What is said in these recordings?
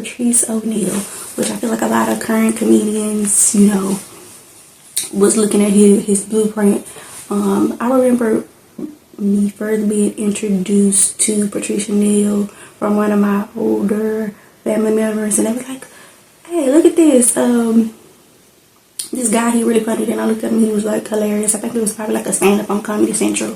Patrice O'Neal, which I feel like a lot of current comedians, was looking at his blueprint. I remember me first being introduced to Patrice O'Neal from one of my older family members, and they was like, "Hey, look at this. This guy, he really funny." Then I looked at him, he was like hilarious. I think it was probably like a stand-up on Comedy Central.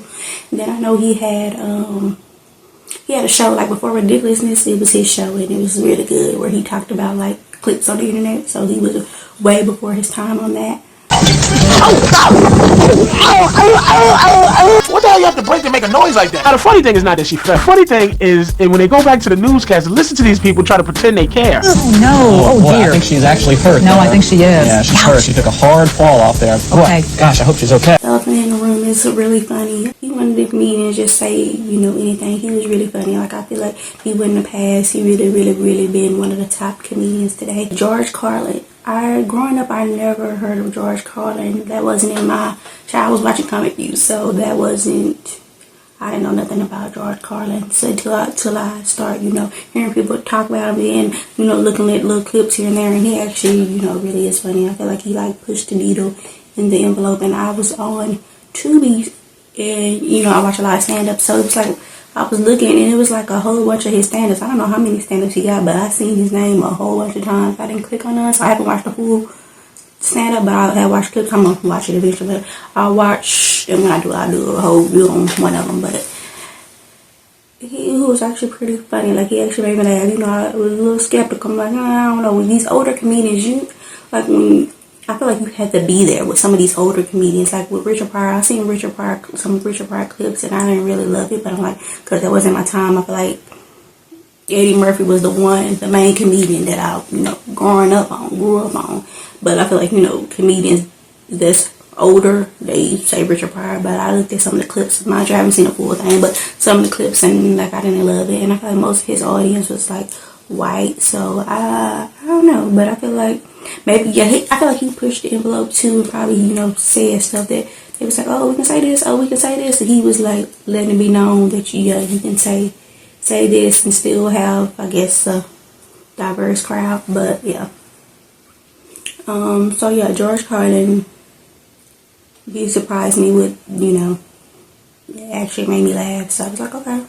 And then I know he had a show like Before Ridiculousness. It was his show, and it was really good, where he talked about like clips on the internet. So he was way before his time on that. What the hell you have to break to make a noise like that? Now, the funny thing is not that she fell. The funny thing is when they go back to the newscast and listen to these people try to pretend they care. Oh, no. Oh, dear. I think she's actually hurt. No, I think she is. Yeah, she's hurt. She took a hard fall off there. Okay. Boy, gosh, I hope she's okay. The elephant in the room is really funny. He wanted the comedians just say, anything. He was really funny. Like, I feel like he wouldn't have passed. He really been one of the top comedians today. George Carlin. Growing up, I never heard of George Carlin. That wasn't in my child. I was watching Comic View, so that wasn't. I didn't know nothing about George Carlin. So till I start, hearing people talk about him and looking at little clips here and there, and he actually, really is funny. I feel like he pushed the needle in the envelope, and I was on Tubi, and I watch a lot of stand-up, so it was like I was looking, and it was like a whole bunch of his stand-ups. I don't know how many stand-ups he got, but I seen his name a whole bunch of times. I didn't click on none, so I haven't watched the full stand-up, but I have watched clips. I'm gonna watch it eventually. But I'll watch, and when I do a whole review on one of them. But he was actually pretty funny. Like, he actually made me laugh. I was a little skeptical. I'm like, I don't know. With these older comedians, I feel like you had to be there with some of these older comedians. Like with Richard Pryor, I seen some Richard Pryor clips, and I didn't really love it. But I'm like, because that wasn't my time. I feel like Eddie Murphy was the main comedian that I, grew up on. But I feel like, comedians that's older, they say Richard Pryor. But I looked at some of the clips. Mind you, I haven't seen the full thing, but some of the clips, and I didn't love it. And I feel like most of his audience was like white. So I don't know, but I feel like maybe, I feel like he pushed the envelope too, and probably, said stuff that it was like, oh, we can say this, oh, we can say this. And he was like letting it be known that you can say this and still have, I guess, a diverse crowd. But yeah. So yeah, George Carlin, he surprised me with, it actually made me laugh. So I was like, okay,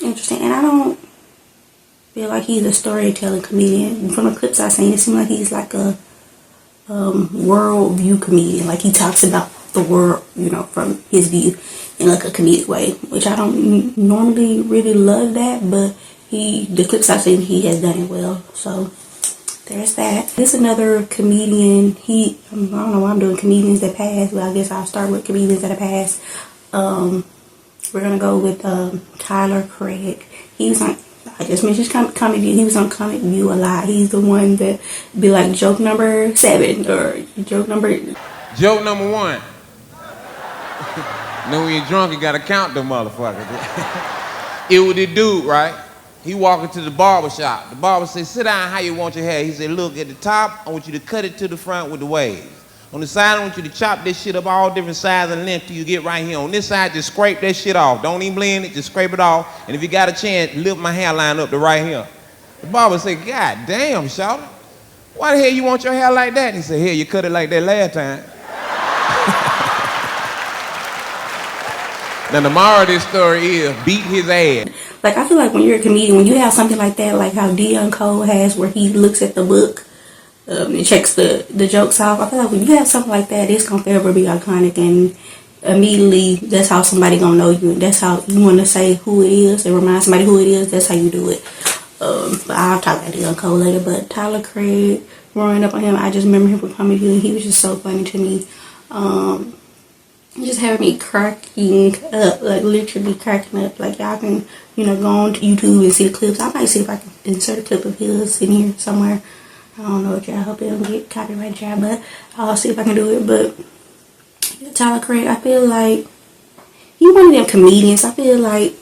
interesting. And I don't feel like he's a storytelling comedian. From the clips I've seen, it seems like he's like a world view comedian. Like, he talks about the world, from his view in like a comedic way, which I don't normally really love that, but the clips I've seen, he has done it well. So there's that. There's another comedian. I don't know why I'm doing comedians that passed, but I guess I'll start with comedians that have passed. We're gonna go with Tyler Craig. He was on, I just mentioned Comic View. He was on Comic View a lot. He's the one that be like joke number 7 or joke number 1. When you're drunk, you gotta count them motherfuckers. It was the dude, right? He walked into the barber shop. The barber said, "Sit down, how you want your hair?" He said, "Look, at the top, I want you to cut it to the front with the waves. On the side, I want you to chop this shit up all different sizes and length till you get right here. On this side, just scrape that shit off. Don't even blend it, just scrape it off. And if you got a chance, lift my hairline up to right here." The barber said, "God damn, shawty, why the hell you want your hair like that?" He said, "Here, you cut it like that last time." Now, the moral of this story is beat his ass. Like, I feel like when you're a comedian, when you have something like that, like how Dion Cole has, where he looks at the book and checks the jokes off, I feel like when you have something like that, it's gonna forever be iconic, and immediately that's how somebody gonna know you, and that's how you want to say who it is and remind somebody who it is. That's how you do it. But I'll talk about Dion Cole later. But Tyler Craig, growing up on him, I just remember him from Comic View, and he was just so funny to me. Just having me cracking up, like literally cracking up. Like, y'all can, go on to YouTube and see the clips. I might see if I can insert a clip of his in here somewhere. I don't know what y'all, I hope it don't get copyright, y'all, but I'll see if I can do it. But Tyler Craig, I feel like he one of them comedians. I feel like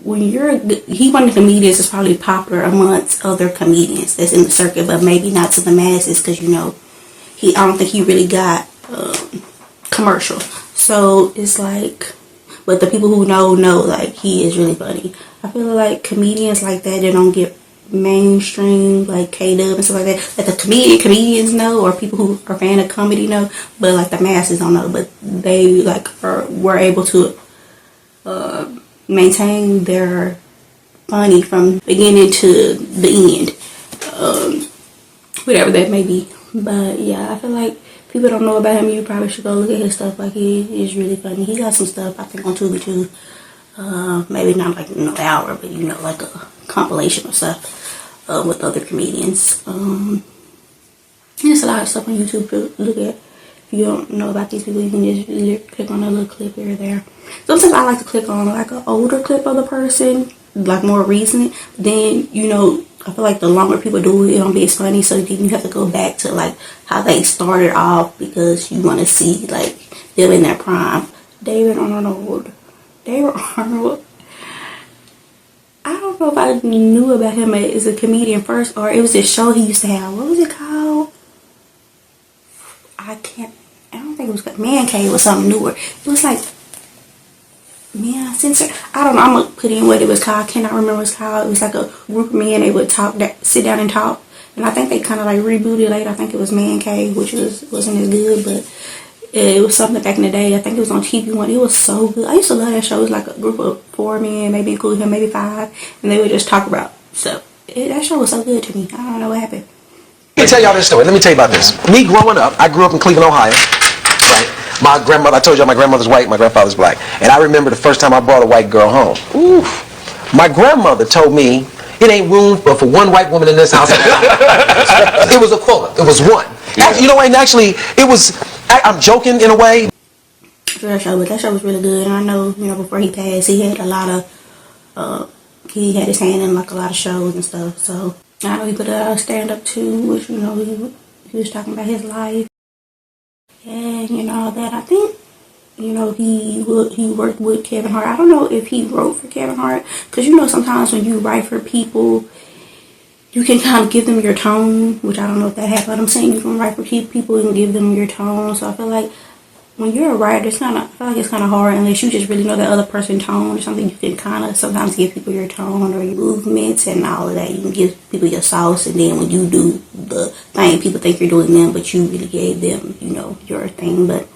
he one of the comedians that's probably popular amongst other comedians that's in the circuit, but maybe not to the masses, because I don't think he really got commercial. So it's like, but the people who know like he is really funny. I feel like comedians like that, they don't get mainstream, like K-Dub and stuff like that. Like the comedians know, or people who are fan of comedy know, but like the masses don't know. But they like were able to maintain their funny from beginning to the end, whatever that may be. But yeah, I feel like people don't know about him. You probably should go look at his stuff. Like, he is really funny. He got some stuff, I think, on Tubi too. Maybe not like an hour, but like a compilation of stuff with other comedians. There's a lot of stuff on YouTube to look at. If you don't know about these people, you can just click on a little clip here or there. Sometimes I like to click on like an older clip of the person, like more recent. Then I feel like the longer people do it, it don't be as funny. So then you have to go back to like how they started off, because you want to see like them in their prime. David Arnold. I don't know if I knew about him as a comedian first, or it was this show he used to have. What was it called? I don't think it was Man Cave or something newer. It was like Man Censor. I don't know. I'm gonna put in what it was called. I cannot remember what it was called. It was like a group of men. They would sit down and talk. And I think they kind of like rebooted later. I think it was Man Cave, which wasn't as good, but it was something back in the day. I think it was on TV One. It was so good. I used to love that show. It was like a group of 4 men, maybe including him, maybe 5, and they would just talk about stuff. That show was so good to me. I don't know what happened. Let me tell y'all this story. Let me tell you about this. Me growing up, I grew up in Cleveland, Ohio. Right? My grandmother, I told y'all my grandmother's white, my grandfather's black. And I remember the first time I brought a white girl home. Oof. My grandmother told me, it ain't room but for one white woman in this house. It was a quota. It was one. Yeah. Actually, it was, I'm joking in a way. That show was really good. And I know, before he passed, he had a lot of, he had his hand in like a lot of shows and stuff. So I know he put a stand-up too, which, he was talking about his life and, all that. I think, he worked with Kevin Hart. I don't know if he wrote for Kevin Hart, because, sometimes when you write for people, you can kind of give them your tone, which I don't know if that happened. But I'm saying you can write for people and give them your tone. So I feel like when you're a writer, it's kind of hard unless you just really know the other person's tone or something. You can kind of sometimes give people your tone or your movements and all of that. You can give people your sauce, and then when you do the thing, people think you're doing them, but you really gave them, your thing. But